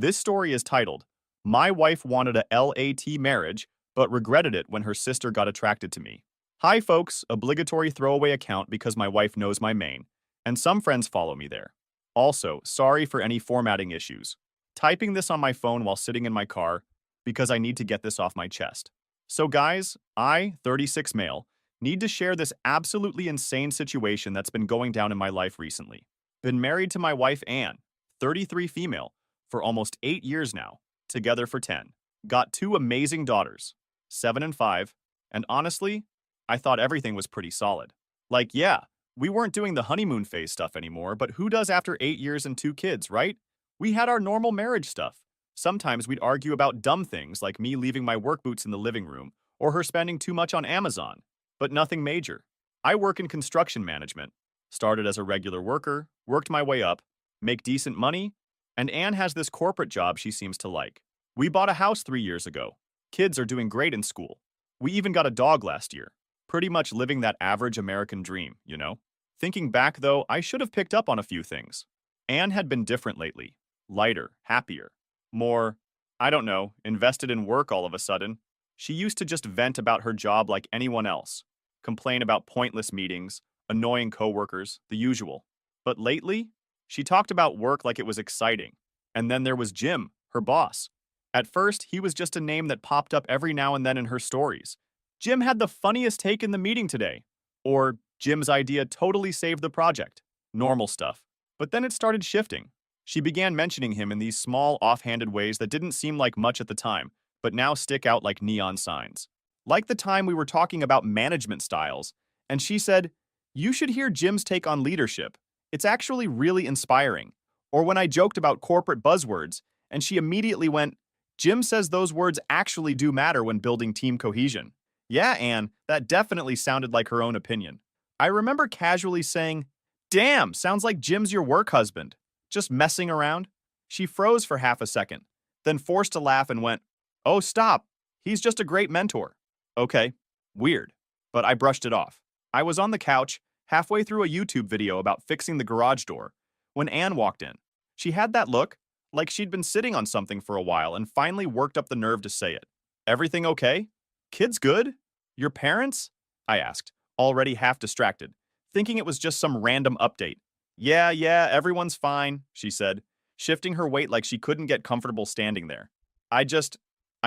This story is titled, My Wife Wanted a LAT Marriage, but regretted it when her sister got attracted to me. Hi folks, obligatory throwaway account because my wife knows my main, and some friends follow me there. Also, sorry for any formatting issues. Typing this on my phone while sitting in my car because I need to get this off my chest. So guys, I, 36 male, need to share this absolutely insane situation that's been going down in my life recently. Been married to my wife Anne, 33 female, for almost 8 years now, together for 10. Got 2 amazing daughters, 7 and 5, and honestly, I thought everything was pretty solid. Like, yeah, we weren't doing the honeymoon phase stuff anymore, but who does after 8 years and 2 kids, right? We had our normal marriage stuff. Sometimes we'd argue about dumb things like me leaving my work boots in the living room or her spending too much on Amazon, but nothing major. I work in construction management. Started as a regular worker, worked my way up, make decent money, and Anne has this corporate job she seems to like. We bought a house 3 years ago. Kids are doing great in school. We even got a dog last year. Pretty much living that average American dream, you know? Thinking back, though, I should have picked up on a few things. Anne had been different lately. Lighter, happier. More, I don't know, invested in work all of a sudden. She used to just vent about her job like anyone else. Complain about pointless meetings, annoying coworkers, the usual. But lately, she talked about work like it was exciting. And then there was Jim, her boss. At first, he was just a name that popped up every now and then in her stories. Jim had the funniest take in the meeting today. Or Jim's idea totally saved the project. Normal stuff. But then it started shifting. She began mentioning him in these small, offhanded ways that didn't seem like much at the time, but now stick out like neon signs. Like the time we were talking about management styles, and she said, "You should hear Jim's take on leadership. It's actually really inspiring." Or when I joked about corporate buzzwords, and she immediately went, "Jim says those words actually do matter when building team cohesion." Yeah, Anne, that definitely sounded like her own opinion. I remember casually saying, "Damn, sounds like Jim's your work husband. Just messing around?" She froze for half a second, then forced a laugh and went, "Oh, stop. He's just a great mentor." Okay, weird, but I brushed it off. I was on the couch, halfway through a YouTube video about fixing the garage door, when Anne walked in. She had that look, like she'd been sitting on something for a while and finally worked up the nerve to say it. "Everything okay? Kids good? Your parents?" I asked, already half distracted, thinking it was just some random update. Yeah, everyone's fine," she said, shifting her weight like she couldn't get comfortable standing there. I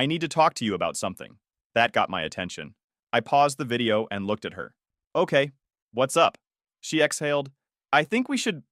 need to talk to you about something." That got my attention. I paused the video and looked at her. "Okay, what's up?" She exhaled. "I think we should,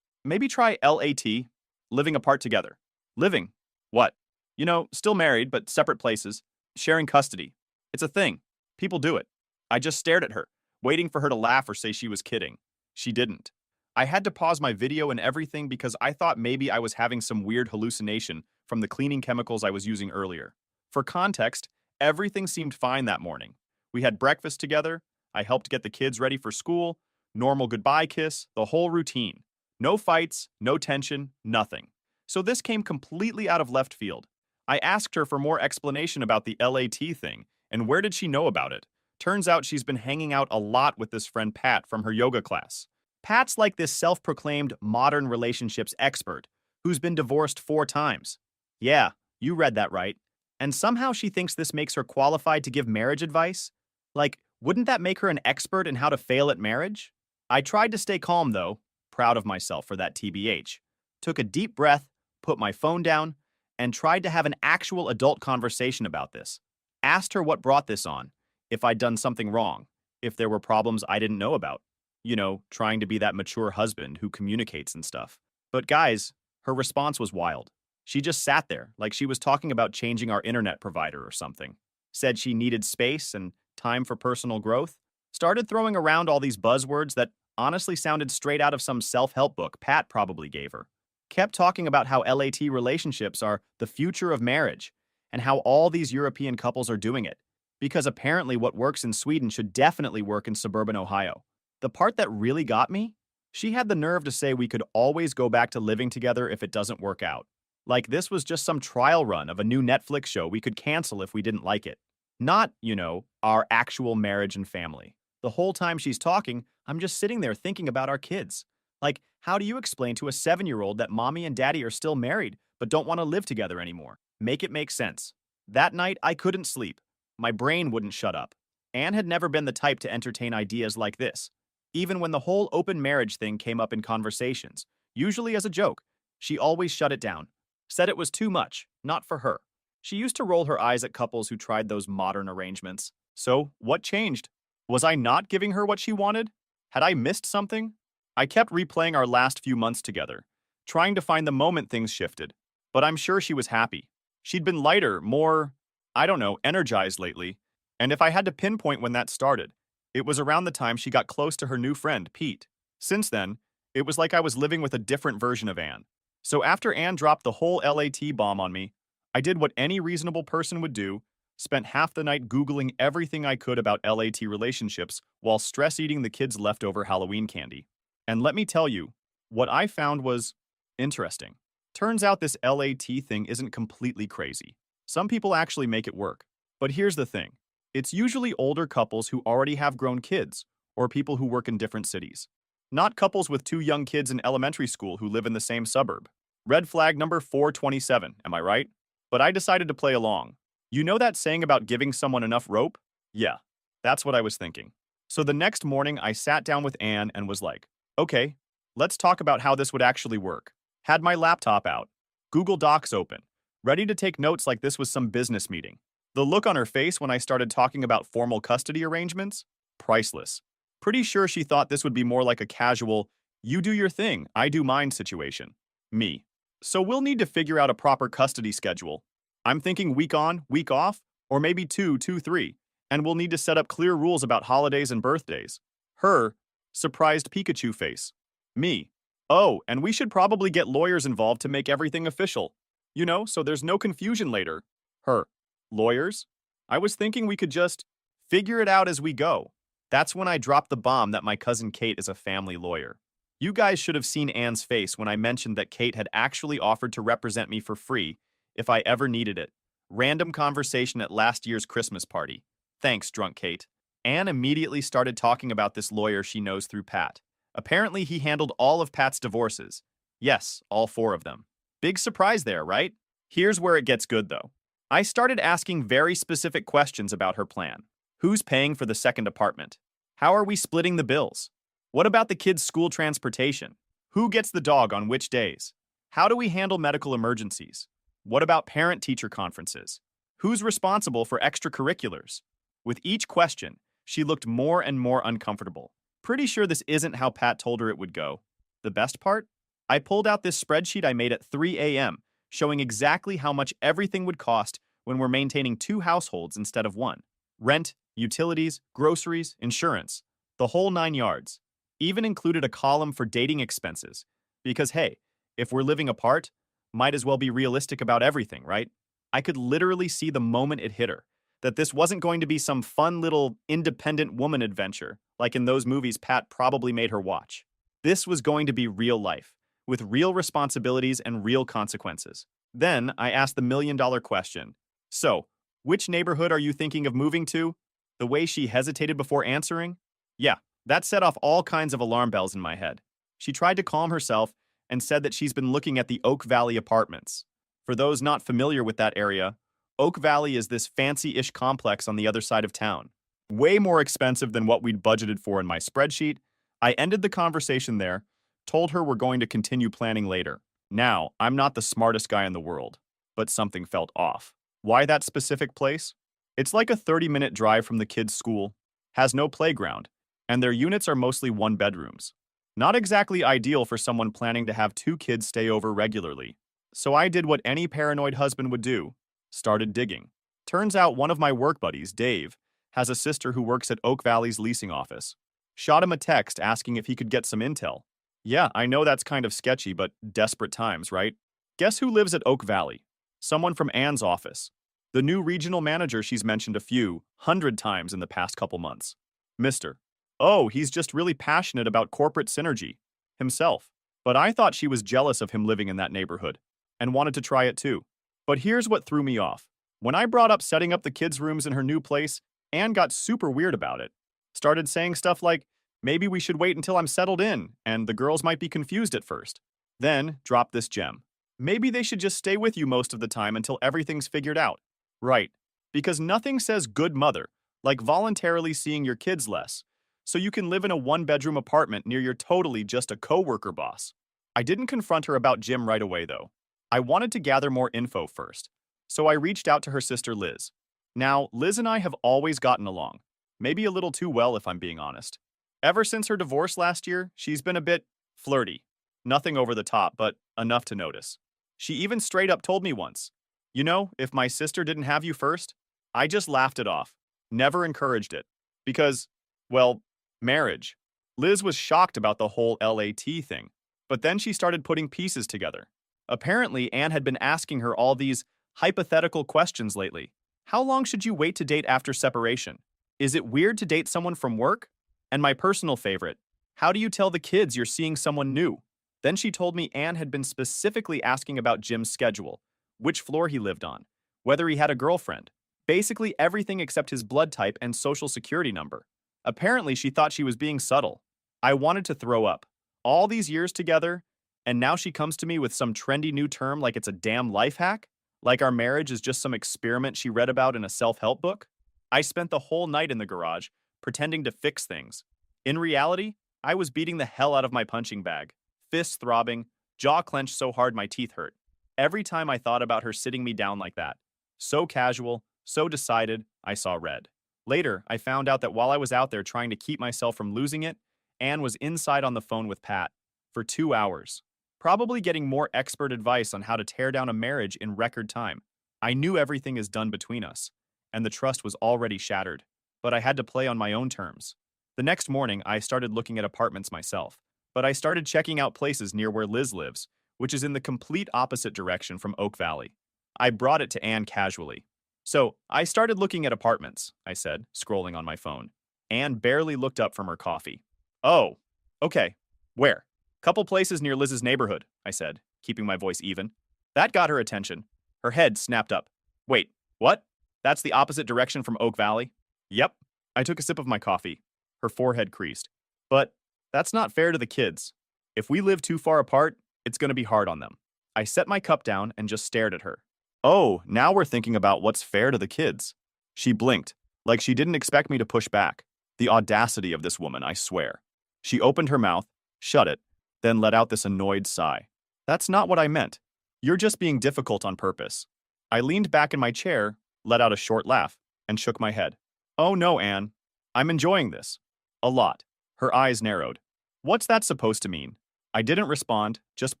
maybe try LAT, living apart together." "Living? What?" "You know, still married, but separate places. Sharing custody. It's a thing. People do it." I just stared at her, waiting for her to laugh or say she was kidding. She didn't. I had to pause my video and everything because I thought maybe I was having some weird hallucination from the cleaning chemicals I was using earlier. For context, everything seemed fine that morning. We had breakfast together, I helped get the kids ready for school, normal goodbye kiss, the whole routine. No fights, no tension, nothing. So this came completely out of left field. I asked her for more explanation about the LAT thing, and where did she know about it? Turns out she's been hanging out a lot with this friend Pat from her yoga class. Pat's like this self-proclaimed modern relationships expert who's been divorced 4 times. Yeah, you read that right. And somehow she thinks this makes her qualified to give marriage advice? Like, wouldn't that make her an expert in how to fail at marriage? I tried to stay calm though, proud of myself for that TBH. Took a deep breath, put my phone down, and tried to have an actual adult conversation about this. Asked her what brought this on, if I'd done something wrong, if there were problems I didn't know about. You know, trying to be that mature husband who communicates and stuff. But guys, her response was wild. She just sat there like she was talking about changing our internet provider or something. Said she needed space and time for personal growth. Started throwing around all these buzzwords that honestly sounded straight out of some self-help book Pat probably gave her. Kept talking about how LAT relationships are the future of marriage and how all these European couples are doing it. Because apparently what works in Sweden should definitely work in suburban Ohio. The part that really got me? She had the nerve to say we could always go back to living together if it doesn't work out. Like this was just some trial run of a new Netflix show we could cancel if we didn't like it. Not, you know, our actual marriage and family. The whole time she's talking, I'm just sitting there thinking about our kids. Like, how do you explain to a 7-year-old that mommy and daddy are still married, but don't want to live together anymore. Make it make sense. That night, I couldn't sleep. My brain wouldn't shut up. Anne had never been the type to entertain ideas like this. Even when the whole open marriage thing came up in conversations, usually as a joke, she always shut it down. Said it was too much, not for her. She used to roll her eyes at couples who tried those modern arrangements. So, what changed? Was I not giving her what she wanted? Had I missed something? I kept replaying our last few months together, trying to find the moment things shifted. But I'm sure she was happy. She'd been lighter, more, I don't know, energized lately. And if I had to pinpoint when that started, it was around the time she got close to her new friend, Pete. Since then, it was like I was living with a different version of Anne. So after Anne dropped the whole LAT bomb on me, I did what any reasonable person would do, spent half the night Googling everything I could about LAT relationships while stress-eating the kids' leftover Halloween candy. And let me tell you, what I found was interesting. Turns out this LAT thing isn't completely crazy. Some people actually make it work. But here's the thing. It's usually older couples who already have grown kids, or people who work in different cities. Not couples with two young kids in elementary school who live in the same suburb. Red flag number 427, am I right? But I decided to play along. You know that saying about giving someone enough rope? Yeah, that's what I was thinking. So the next morning, I sat down with Anne and was like, okay, let's talk about how this would actually work. Had my laptop out, Google Docs open, ready to take notes like this was some business meeting. The look on her face when I started talking about formal custody arrangements? Priceless. Pretty sure she thought this would be more like a casual, you do your thing, I do mine situation. Me. So we'll need to figure out a proper custody schedule. I'm thinking week on, week off, or maybe 2-2-3, and we'll need to set up clear rules about holidays and birthdays. Her, surprised Pikachu face. Me. Oh, and we should probably get lawyers involved to make everything official. You know, so there's no confusion later. Her. Lawyers? I was thinking we could just figure it out as we go. That's when I dropped the bomb that my cousin Kate is a family lawyer. You guys should have seen Anne's face when I mentioned that Kate had actually offered to represent me for free if I ever needed it. Random conversation at last year's Christmas party. Thanks, drunk Kate. Anne immediately started talking about this lawyer she knows through Pat. Apparently, he handled all of Pat's divorces. Yes, all 4 of them. Big surprise there, right? Here's where it gets good, though. I started asking very specific questions about her plan. Who's paying for the second apartment? How are we splitting the bills? What about the kids' school transportation? Who gets the dog on which days? How do we handle medical emergencies? What about parent-teacher conferences? Who's responsible for extracurriculars? With each question, she looked more and more uncomfortable. Pretty sure this isn't how Pat told her it would go. The best part? I pulled out this spreadsheet I made at 3 a.m., showing exactly how much everything would cost when we're maintaining 2 households instead of 1. Rent, utilities, groceries, insurance, the whole 9 yards. Even included a column for dating expenses. Because hey, if we're living apart, might as well be realistic about everything, right? I could literally see the moment it hit her, that this wasn't going to be some fun little independent woman adventure, like in those movies Pat probably made her watch. This was going to be real life, with real responsibilities and real consequences. Then I asked the million-dollar question. So, which neighborhood are you thinking of moving to? The way she hesitated before answering? Yeah, that set off all kinds of alarm bells in my head. She tried to calm herself and said that she's been looking at the Oak Valley apartments. For those not familiar with that area, Oak Valley is this fancy-ish complex on the other side of town. Way more expensive than what we'd budgeted for in my spreadsheet. I ended the conversation there, told her we're going to continue planning later. Now, I'm not the smartest guy in the world, but something felt off. Why that specific place? It's like a 30-minute drive from the kids' school, has no playground, and their units are mostly 1-bedrooms. Not exactly ideal for someone planning to have 2 kids stay over regularly. So I did what any paranoid husband would do, started digging. Turns out one of my work buddies, Dave, has a sister who works at Oak Valley's leasing office. Shot him a text asking if he could get some intel. Yeah, I know that's kind of sketchy, but desperate times, right? Guess who lives at Oak Valley? Someone from Anne's office. The new regional manager she's mentioned a few 100 times in the past couple months. Mr. Oh, he's just really passionate about corporate synergy. Himself. But I thought she was jealous of him living in that neighborhood, and wanted to try it too. But here's what threw me off. When I brought up setting up the kids' rooms in her new place, Anne got super weird about it. Started saying stuff like, maybe we should wait until I'm settled in, and the girls might be confused at first. Then dropped this gem. Maybe they should just stay with you most of the time until everything's figured out. Right. Because nothing says good mother like voluntarily seeing your kids less, so you can live in a one-bedroom apartment near your totally just a coworker boss. I didn't confront her about Jim right away, though. I wanted to gather more info first, so I reached out to her sister Liz. Now, Liz and I have always gotten along, maybe a little too well if I'm being honest. Ever since her divorce last year, she's been a bit flirty. Nothing over the top, but enough to notice. She even straight up told me once, "You know, if my sister didn't have you first," I just laughed it off, never encouraged it. Because, well, marriage. Liz was shocked about the whole LAT thing, but then she started putting pieces together. Apparently, Anne had been asking her all these hypothetical questions lately. How long should you wait to date after separation? Is it weird to date someone from work? And my personal favorite, how do you tell the kids you're seeing someone new? Then she told me Anne had been specifically asking about Jim's schedule, which floor he lived on, whether he had a girlfriend, basically everything except his blood type and social security number. Apparently, she thought she was being subtle. I wanted to throw up. All these years together, and now she comes to me with some trendy new term like it's a damn life hack? Like our marriage is just some experiment she read about in a self-help book? I spent the whole night in the garage, pretending to fix things. In reality, I was beating the hell out of my punching bag, fists throbbing, jaw clenched so hard my teeth hurt. Every time I thought about her sitting me down like that. So casual, so decided, I saw red. Later, I found out that while I was out there trying to keep myself from losing it, Anne was inside on the phone with Pat for 2 hours, probably getting more expert advice on how to tear down a marriage in record time. I knew everything is done between us, and the trust was already shattered, but I had to play on my own terms. The next morning, I started looking at apartments myself, but I started checking out places near where Liz lives, which is in the complete opposite direction from Oak Valley. I brought it to Anne casually. "So, I started looking at apartments," I said, scrolling on my phone. Anne barely looked up from her coffee. "Oh, okay. Where?" "Couple places near Liz's neighborhood," I said, keeping my voice even. That got her attention. Her head snapped up. "Wait, what? That's the opposite direction from Oak Valley?" "Yep." I took a sip of my coffee. Her forehead creased. "But that's not fair to the kids. If we live too far apart, it's going to be hard on them." I set my cup down and just stared at her. "Oh, now we're thinking about what's fair to the kids." She blinked, like she didn't expect me to push back. The audacity of this woman, I swear. She opened her mouth, shut it, then let out this annoyed sigh. "That's not what I meant. You're just being difficult on purpose." I leaned back in my chair, let out a short laugh, and shook my head. "Oh no, Anne. I'm enjoying this. A lot." Her eyes narrowed. "What's that supposed to mean?" I didn't respond, just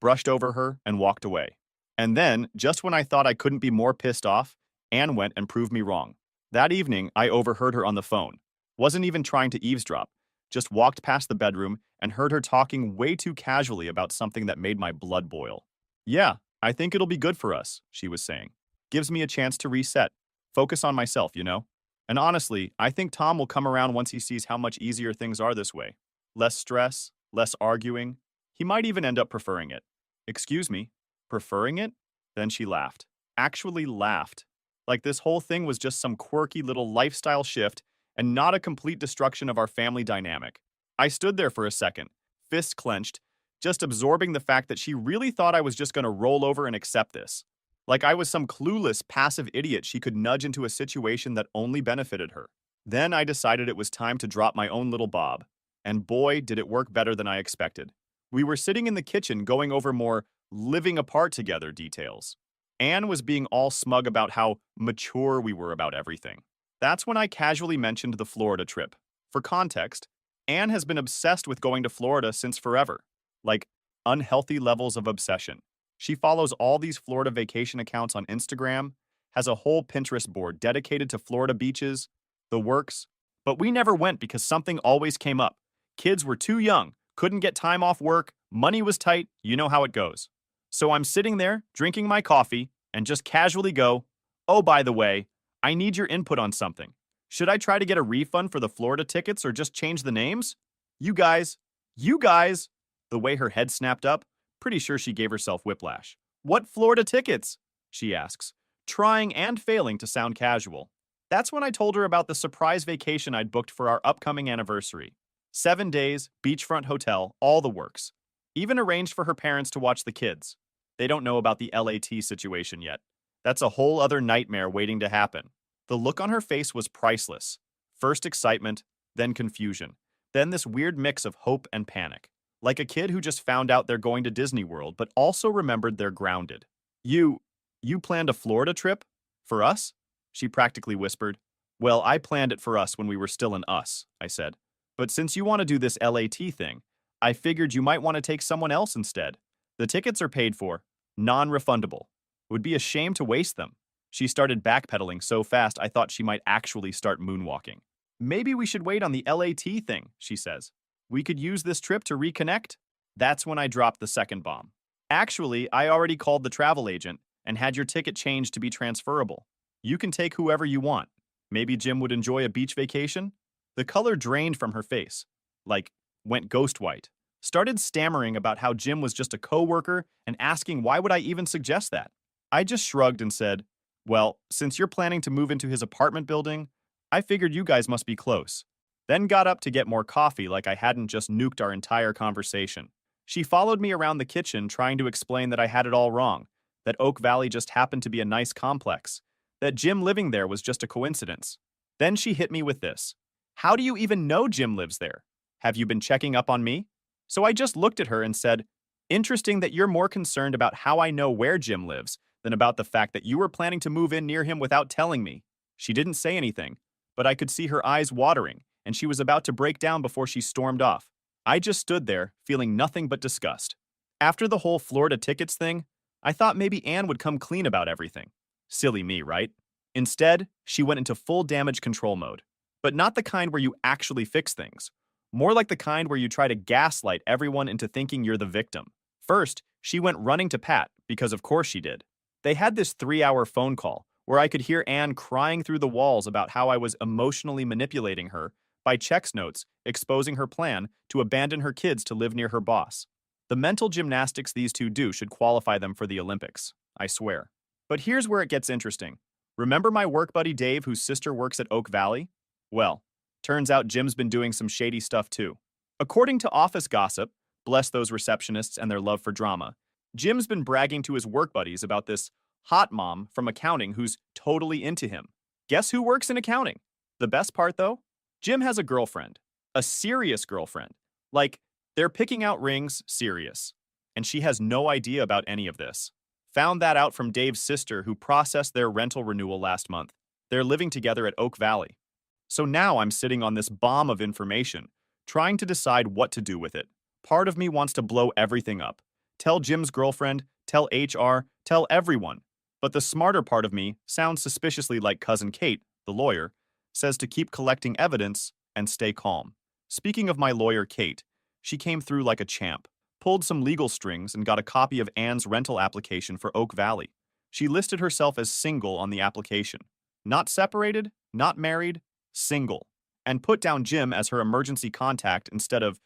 brushed over her and walked away. And then, just when I thought I couldn't be more pissed off, Anne went and proved me wrong. That evening, I overheard her on the phone. Wasn't even trying to eavesdrop. Just walked past the bedroom and heard her talking way too casually about something that made my blood boil. "Yeah, I think it'll be good for us," she was saying. "Gives me a chance to reset. Focus on myself, you know? And honestly, I think Tom will come around once he sees how much easier things are this way. Less stress, less arguing. He might even end up preferring it." "Excuse me? Preferring it?" Then she laughed. Actually laughed. Like this whole thing was just some quirky little lifestyle shift and not a complete destruction of our family dynamic. I stood there for a second, fists clenched, just absorbing the fact that she really thought I was just going to roll over and accept this. Like I was some clueless, passive idiot she could nudge into a situation that only benefited her. Then I decided it was time to drop my own little bob. And boy, did it work better than I expected. We were sitting in the kitchen going over more living apart together details. Anne was being all smug about how mature we were about everything. That's when I casually mentioned the Florida trip. For context, Anne has been obsessed with going to Florida since forever. Like, unhealthy levels of obsession. She follows all these Florida vacation accounts on Instagram, has a whole Pinterest board dedicated to Florida beaches, the works. But we never went because something always came up. Kids were too young, couldn't get time off work, money was tight, you know how it goes. So I'm sitting there, drinking my coffee, and just casually go, "Oh, by the way, I need your input on something. Should I try to get a refund for the Florida tickets or just change the names?" You guys, the way her head snapped up, pretty sure she gave herself whiplash. "What Florida tickets?" she asks, trying and failing to sound casual. That's when I told her about the surprise vacation I'd booked for our upcoming anniversary. 7 days, beachfront hotel, all the works. Even arranged for her parents to watch the kids. They don't know about the LAT situation yet. That's a whole other nightmare waiting to happen. The look on her face was priceless. First excitement, then confusion, then this weird mix of hope and panic. Like a kid who just found out they're going to Disney World, but also remembered they're grounded. You, you planned a Florida trip? For us? She practically whispered. Well, I planned it for us when we were still in us, I said. But since you want to do this LAT thing, I figured you might want to take someone else instead. The tickets are paid for, non-refundable. Would be a shame to waste them. She started backpedaling so fast I thought she might actually start moonwalking. Maybe we should wait on the LAT thing, she says. We could use this trip to reconnect. That's when I dropped the second bomb. Actually, I already called the travel agent and had your ticket changed to be transferable. You can take whoever you want. Maybe Jim would enjoy a beach vacation? The color drained from her face, like went ghost white. Started stammering about how Jim was just a coworker and asking why would I even suggest that. I just shrugged and said, well, since you're planning to move into his apartment building, I figured you guys must be close. Then got up to get more coffee like I hadn't just nuked our entire conversation. She followed me around the kitchen trying to explain that I had it all wrong, that Oak Valley just happened to be a nice complex, that Jim living there was just a coincidence. Then she hit me with this. How do you even know Jim lives there? Have you been checking up on me? So I just looked at her and said, interesting that you're more concerned about how I know where Jim lives than about the fact that you were planning to move in near him without telling me. She didn't say anything, but I could see her eyes watering, and she was about to break down before she stormed off. I just stood there, feeling nothing but disgust. After the whole Florida tickets thing, I thought maybe Anne would come clean about everything. Silly me, right? Instead, she went into full damage control mode. But not the kind where you actually fix things. More like the kind where you try to gaslight everyone into thinking you're the victim. First, she went running to Pat, because of course she did. They had this 3-hour phone call, where I could hear Anne crying through the walls about how I was emotionally manipulating her by checks notes, exposing her plan to abandon her kids to live near her boss. The mental gymnastics these two do should qualify them for the Olympics, I swear. But here's where it gets interesting. Remember my work buddy Dave, whose sister works at Oak Valley? Well, turns out Jim's been doing some shady stuff too. According to office gossip, bless those receptionists and their love for drama, Jim's been bragging to his work buddies about this hot mom from accounting who's totally into him. Guess who works in accounting? The best part though? Jim has a girlfriend. A serious girlfriend. Like, they're picking out rings, serious. And she has no idea about any of this. Found that out from Dave's sister who processed their rental renewal last month. They're living together at Oak Valley. So now I'm sitting on this bomb of information, trying to decide what to do with it. Part of me wants to blow everything up. Tell Jim's girlfriend, tell HR, tell everyone. But the smarter part of me sounds suspiciously like Cousin Kate, the lawyer, says to keep collecting evidence and stay calm. Speaking of my lawyer, Kate, she came through like a champ, pulled some legal strings and got a copy of Anne's rental application for Oak Valley. She listed herself as single on the application. Not separated, not married, single. And put down Jim as her emergency contact instead of,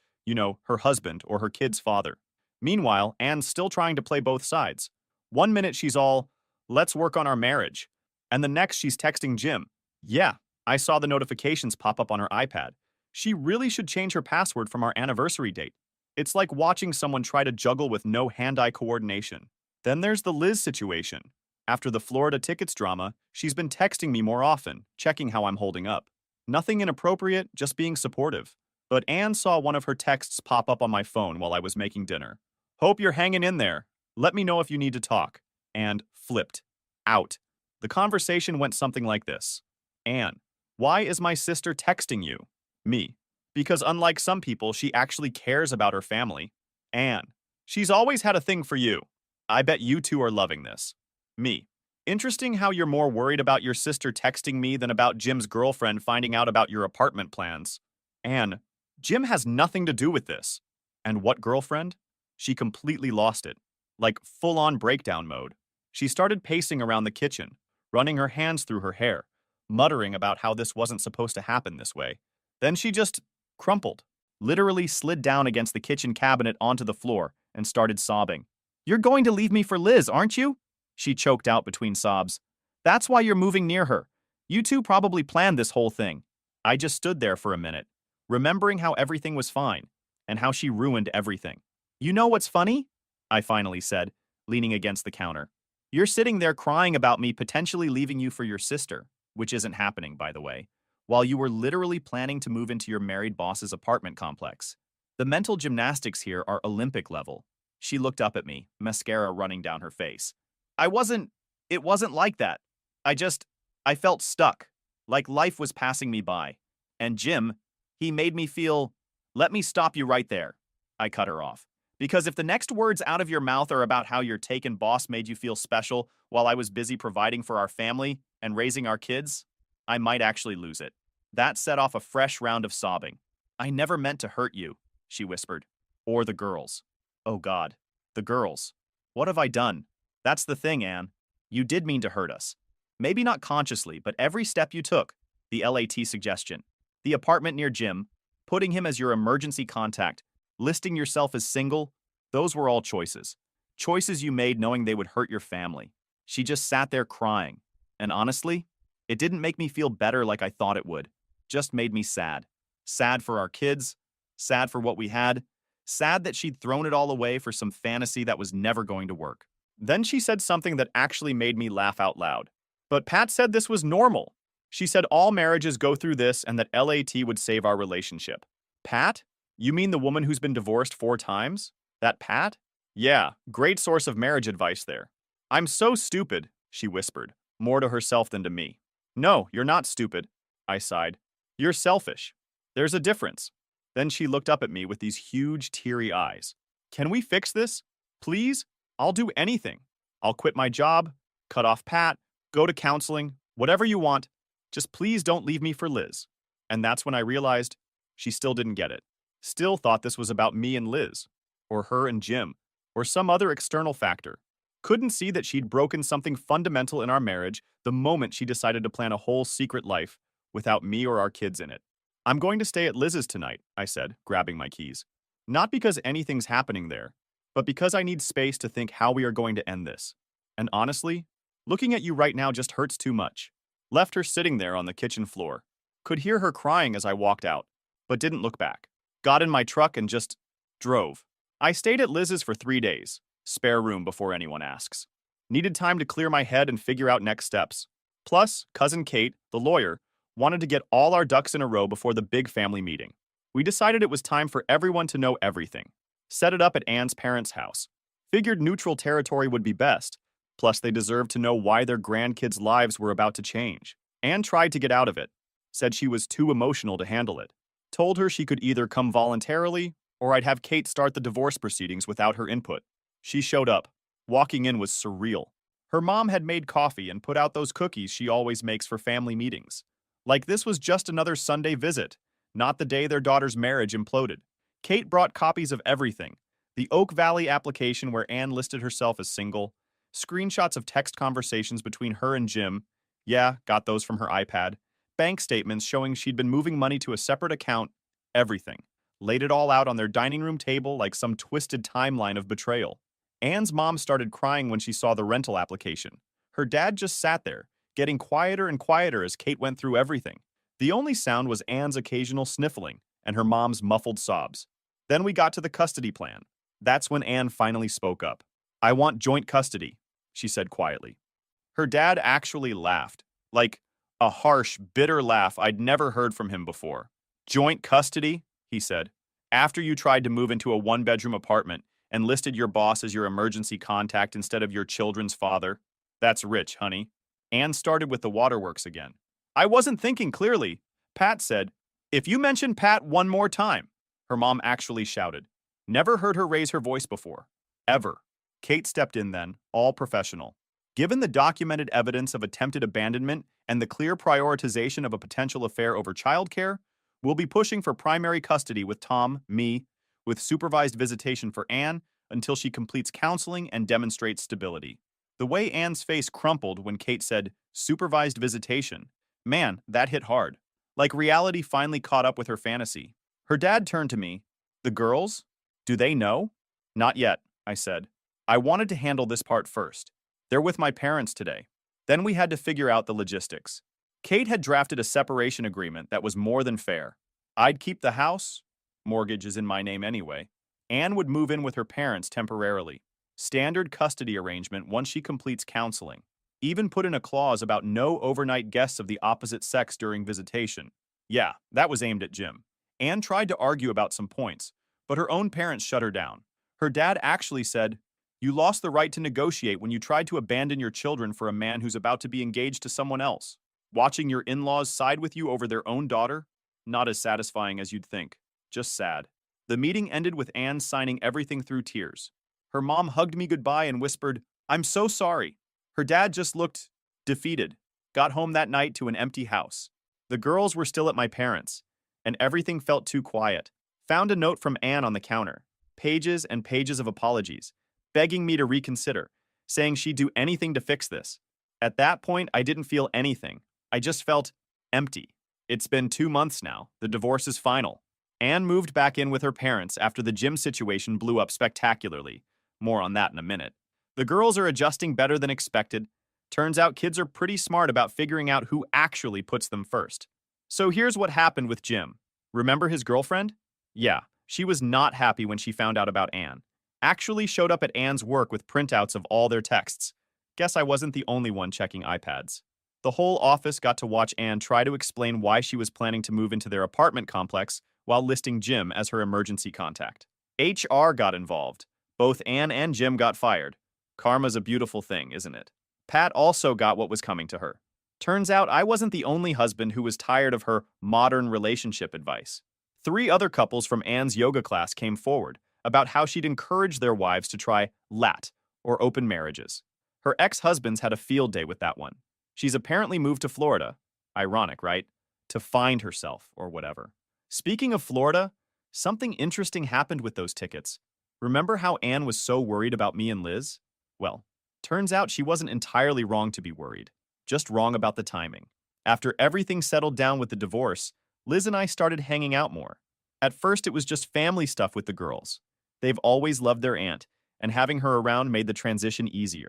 her husband or her kid's father. Meanwhile, Anne's still trying to play both sides. One minute she's all, let's work on our marriage. And the next she's texting Jim. Yeah, I saw the notifications pop up on her iPad. She really should change her password from our anniversary date. It's like watching someone try to juggle with no hand-eye coordination. Then there's the Liz situation. After the Florida tickets drama, she's been texting me more often, checking how I'm holding up. Nothing inappropriate, just being supportive. But Anne saw one of her texts pop up on my phone while I was making dinner. Hope you're hanging in there. Let me know if you need to talk. And flipped. Out. The conversation went something like this. Anne, why is my sister texting you? Me. Because unlike some people, she actually cares about her family. Anne, she's always had a thing for you. I bet you two are loving this. Me. Interesting how you're more worried about your sister texting me than about Jim's girlfriend finding out about your apartment plans. Anne, Jim has nothing to do with this. And what girlfriend? She completely lost it. Like full-on breakdown mode. She started pacing around the kitchen, running her hands through her hair, muttering about how this wasn't supposed to happen this way. Then she just crumpled, literally slid down against the kitchen cabinet onto the floor and started sobbing. You're going to leave me for Liz, aren't you? She choked out between sobs. That's why you're moving near her. You two probably planned this whole thing. I just stood there for a minute, remembering how everything was fine and how she ruined everything. You know what's funny? I finally said. leaning against the counter. You're sitting there crying about me potentially leaving you for your sister, which isn't happening, by the way, while you were literally planning to move into your married boss's apartment complex. The mental gymnastics here are Olympic level. She looked up at me, mascara running down her face. I wasn't, it wasn't like that. I just, I felt stuck, like life was passing me by. And Jim, he made me feel, let me stop you right there. I cut her off. Because if the next words out of your mouth are about how your taken boss made you feel special while I was busy providing for our family and raising our kids, I might actually lose it. That set off a fresh round of sobbing. I never meant to hurt you, she whispered. Or the girls. Oh God, the girls. What have I done? That's the thing, Anne. You did mean to hurt us. Maybe not consciously, but every step you took, the LAT suggestion, the apartment near Jim, putting him as your emergency contact, listing yourself as single, those were all choices. Choices you made knowing they would hurt your family. She just sat there crying. And honestly, it didn't make me feel better like I thought it would. Just made me sad. Sad for our kids, sad for what we had, sad that she'd thrown it all away for some fantasy that was never going to work. Then she said something that actually made me laugh out loud. But Pat said this was normal. She said all marriages go through this and that LAT would save our relationship. Pat? You mean the woman who's been divorced 4 times? That Pat? Yeah, great source of marriage advice there. I'm so stupid, she whispered, more to herself than to me. No, you're not stupid, I sighed. You're selfish. There's a difference. Then she looked up at me with these huge, teary eyes. Can we fix this? Please? I'll do anything. I'll quit my job, cut off Pat, go to counseling, whatever you want. Just please don't leave me for Liz. And that's when I realized she still didn't get it. Still thought this was about me and Liz, or her and Jim, or some other external factor. Couldn't see that she'd broken something fundamental in our marriage the moment she decided to plan a whole secret life without me or our kids in it. I'm going to stay at Liz's tonight, I said, grabbing my keys. Not because anything's happening there, but because I need space to think how we are going to end this. And honestly, looking at you right now just hurts too much. Left her sitting there on the kitchen floor. Could hear her crying as I walked out, but didn't look back. Got in my truck and just drove. I stayed at Liz's for 3 days. Spare room before anyone asks. Needed time to clear my head and figure out next steps. Plus, cousin Kate, the lawyer, wanted to get all our ducks in a row before the big family meeting. We decided it was time for everyone to know everything. Set it up at Anne's parents' house. Figured neutral territory would be best. Plus, they deserved to know why their grandkids' lives were about to change. Anne tried to get out of it. Said she was too emotional to handle it. Told her she could either come voluntarily, or I'd have Kate start the divorce proceedings without her input. She showed up. Walking in was surreal. Her mom had made coffee and put out those cookies she always makes for family meetings. Like this was just another Sunday visit, not the day their daughter's marriage imploded. Kate brought copies of everything. The Oak Valley application where Anne listed herself as single, screenshots of text conversations between her and Jim, yeah, got those from her iPad, bank statements showing she'd been moving money to a separate account, everything. Laid it all out on their dining room table like some twisted timeline of betrayal. Anne's mom started crying when she saw the rental application. Her dad just sat there, getting quieter and quieter as Kate went through everything. The only sound was Anne's occasional sniffling and her mom's muffled sobs. Then we got to the custody plan. That's when Anne finally spoke up. I want joint custody, she said quietly. Her dad actually laughed, like a harsh, bitter laugh I'd never heard from him before. Joint custody? He said. After you tried to move into a 1-bedroom apartment and listed your boss as your emergency contact instead of your children's father. That's rich, honey. Anne started with the waterworks again. I wasn't thinking clearly, Pat said. If you mention Pat one more time, her mom actually shouted. Never heard her raise her voice before. Ever. Kate stepped in then, all professional. Given the documented evidence of attempted abandonment and the clear prioritization of a potential affair over childcare, we'll be pushing for primary custody with Tom, me, with supervised visitation for Anne until she completes counseling and demonstrates stability. The way Anne's face crumpled when Kate said, supervised visitation, man, that hit hard. Like reality finally caught up with her fantasy. Her dad turned to me. The girls? Do they know? Not yet, I said. I wanted to handle this part first. They're with my parents today. Then we had to figure out the logistics. Kate had drafted a separation agreement that was more than fair. I'd keep the house. Mortgage is in my name anyway. Anne would move in with her parents temporarily. Standard custody arrangement once she completes counseling. Even put in a clause about no overnight guests of the opposite sex during visitation. Yeah, that was aimed at Jim. Anne tried to argue about some points, but her own parents shut her down. Her dad actually said, "You lost the right to negotiate when you tried to abandon your children for a man who's about to be engaged to someone else. Watching your in-laws side with you over their own daughter? Not as satisfying as you'd think. Just sad." The meeting ended with Anne signing everything through tears. Her mom hugged me goodbye and whispered, "I'm so sorry." Her dad just looked defeated. Got home that night to an empty house. The girls were still at my parents', and everything felt too quiet. Found a note from Anne on the counter. Pages and pages of apologies, begging me to reconsider, saying she'd do anything to fix this. At that point, I didn't feel anything. I just felt empty. It's been 2 months now. The divorce is final. Anne moved back in with her parents after the gym situation blew up spectacularly. More on that in a minute. The girls are adjusting better than expected. Turns out kids are pretty smart about figuring out who actually puts them first. So here's what happened with Jim. Remember his girlfriend? Yeah, she was not happy when she found out about Anne. Actually showed up at Anne's work with printouts of all their texts. Guess I wasn't the only one checking iPads. The whole office got to watch Anne try to explain why she was planning to move into their apartment complex while listing Jim as her emergency contact. HR got involved. Both Anne and Jim got fired. Karma's a beautiful thing, isn't it? Pat also got what was coming to her. Turns out I wasn't the only husband who was tired of her modern relationship advice. 3 other couples from Anne's yoga class came forward about how she'd encourage their wives to try LAT, or open marriages. Her ex-husbands had a field day with that one. She's apparently moved to Florida. Ironic, right? To find herself, or whatever. Speaking of Florida, something interesting happened with those tickets. Remember how Anne was so worried about me and Liz? Well, turns out she wasn't entirely wrong to be worried, just wrong about the timing. After everything settled down with the divorce, Liz and I started hanging out more. At first, it was just family stuff with the girls. They've always loved their aunt, and having her around made the transition easier.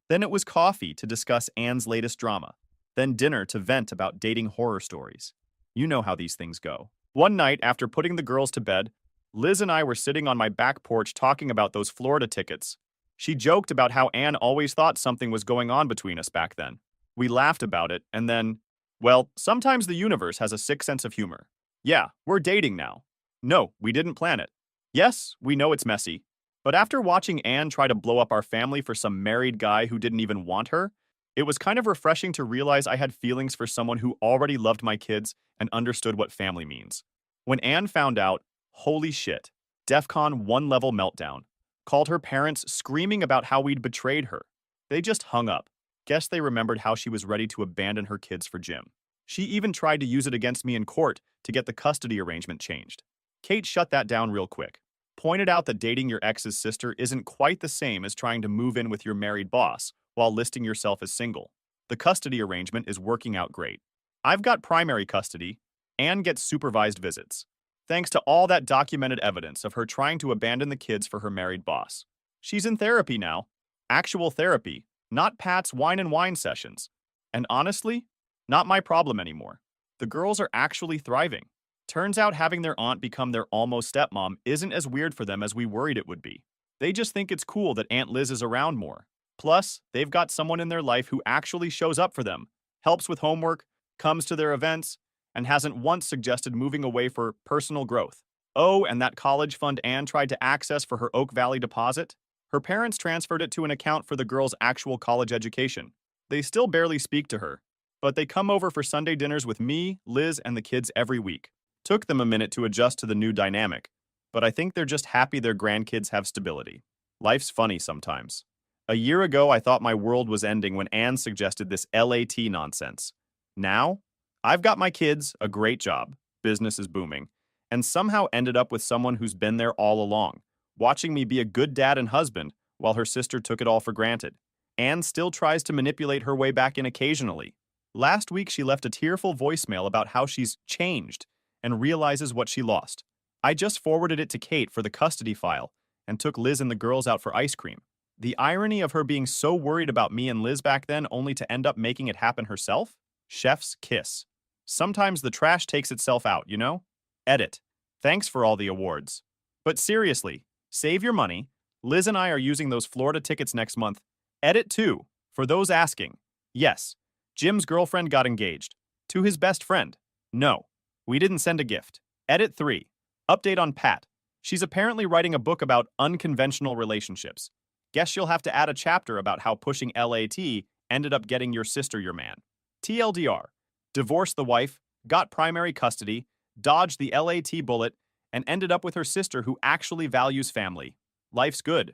Then it was coffee to discuss Anne's latest drama. Then dinner to vent about dating horror stories. You know how these things go. One night, after putting the girls to bed, Liz and I were sitting on my back porch talking about those Florida tickets. She joked about how Anne always thought something was going on between us back then. We laughed about it, and then, well, sometimes the universe has a sick sense of humor. Yeah, we're dating now. No, we didn't plan it. Yes, we know it's messy. But after watching Anne try to blow up our family for some married guy who didn't even want her, it was kind of refreshing to realize I had feelings for someone who already loved my kids and understood what family means. When Anne found out, holy shit, DEFCON 1 level meltdown. Called her parents screaming about how we'd betrayed her. They just hung up. Guess they remembered how she was ready to abandon her kids for Jim. She even tried to use it against me in court to get the custody arrangement changed. Kate shut that down real quick. Pointed out that dating your ex's sister isn't quite the same as trying to move in with your married boss while listing yourself as single. The custody arrangement is working out great. I've got primary custody. Anne gets supervised visits. Thanks to all that documented evidence of her trying to abandon the kids for her married boss. She's in therapy now. Actual therapy, not Pat's wine and wine sessions. And honestly, not my problem anymore. The girls are actually thriving. Turns out having their aunt become their almost stepmom isn't as weird for them as we worried it would be. They just think it's cool that Aunt Liz is around more. Plus, they've got someone in their life who actually shows up for them, helps with homework, comes to their events, and hasn't once suggested moving away for personal growth. Oh, and that college fund Anne tried to access for her Oak Valley deposit? Her parents transferred it to an account for the girl's actual college education. They still barely speak to her, but they come over for Sunday dinners with me, Liz, and the kids every week. Took them a minute to adjust to the new dynamic, but I think they're just happy their grandkids have stability. Life's funny sometimes. A year ago, I thought my world was ending when Anne suggested this LAT nonsense. Now, I've got my kids, a great job, business is booming, and somehow ended up with someone who's been there all along, watching me be a good dad and husband while her sister took it all for granted. Anne still tries to manipulate her way back in occasionally. Last week, she left a tearful voicemail about how she's changed and realizes what she lost. I just forwarded it to Kate for the custody file and took Liz and the girls out for ice cream. The irony of her being so worried about me and Liz back then only to end up making it happen herself? Chef's kiss. Sometimes the trash takes itself out, you know? Edit. Thanks for all the awards. But seriously, save your money, Liz and I are using those Florida tickets next month. Edit 2. For those asking. Yes. Jim's girlfriend got engaged. To his best friend. No. We didn't send a gift. Edit 3. Update on Pat. She's apparently writing a book about unconventional relationships. Guess she'll have to add a chapter about how pushing LAT ended up getting your sister your man. TLDR. Divorced the wife, got primary custody, dodged the LAT bullet, and ended up with her sister who actually values family. Life's good.